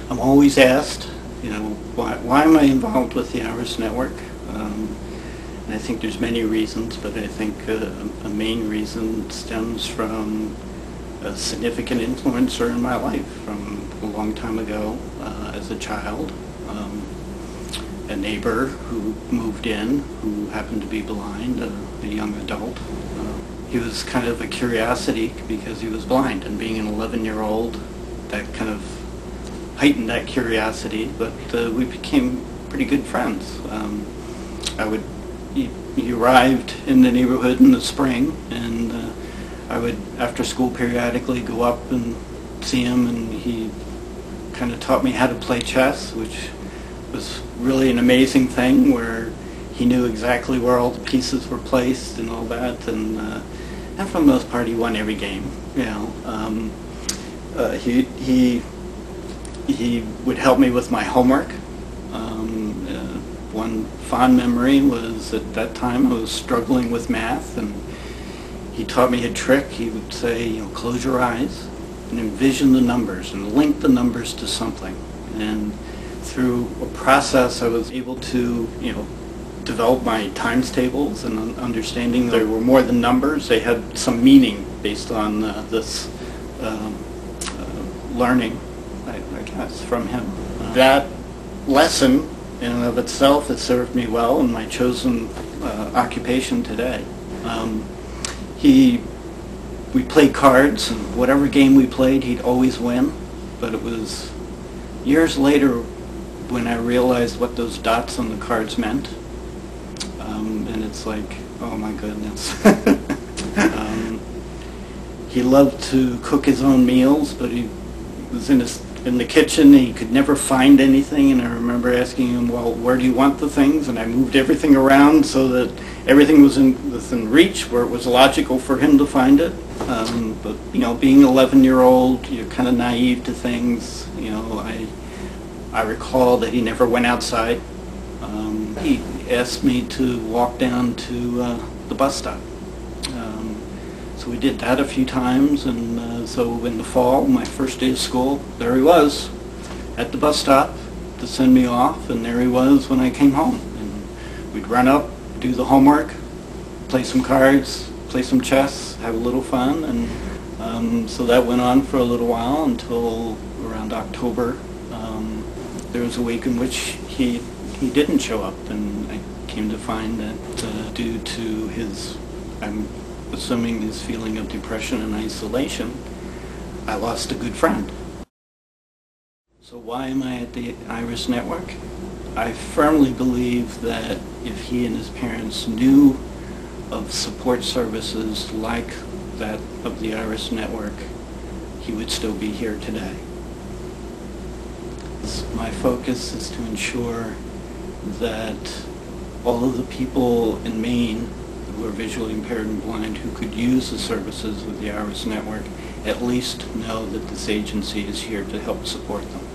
I'm always asked, why am I involved with the Iris Network? And I think there's many reasons, but I think a main reason stems from a significant influencer in my life from a long time ago as a child. A neighbor who moved in who happened to be blind, a young adult. He was kind of a curiosity because he was blind, and being an 11-year-old, that kind of heightened that curiosity, but we became pretty good friends. He arrived in the neighborhood in the spring, and I would, after school, periodically go up and see him, and he kind of taught me how to play chess, which was really an amazing thing, where he knew exactly where all the pieces were placed and all that, and for the most part he won every game. He would help me with my homework. One fond memory was, at that time I was struggling with math, and he taught me a trick. He would say, close your eyes and envision the numbers and link the numbers to something. And through a process I was able to, develop my times tables and understanding they were more than numbers. They had some meaning based on this learning, I guess, from him. That lesson in and of itself has served me well in my chosen occupation today. We played cards, and whatever game we played, he'd always win. But it was years later when I realized what those dots on the cards meant. And it's like, oh my goodness. He loved to cook his own meals, but he was in the kitchen. He could never find anything, and I remember asking him, well, where do you want the things? And I moved everything around so that everything was within reach, where it was logical for him to find it. But being an 11-year-old, you're kind of naive to things. I recall that he never went outside. He asked me to walk down to the bus stop. So we did that a few times, and so in the fall, my first day of school, there he was at the bus stop to send me off, and there he was when I came home. And we'd run up, do the homework, play some cards, play some chess, have a little fun, and so that went on for a little while until around October. There was a week in which he didn't show up, and I came to find that due to his, I'm assuming, his feeling of depression and isolation, I lost a good friend. So why am I at the Iris Network? I firmly believe that if he and his parents knew of support services like that of the Iris Network, he would still be here today. My focus is to ensure that all of the people in Maine who are visually impaired and blind who could use the services of the Iris Network at least know that this agency is here to help support them.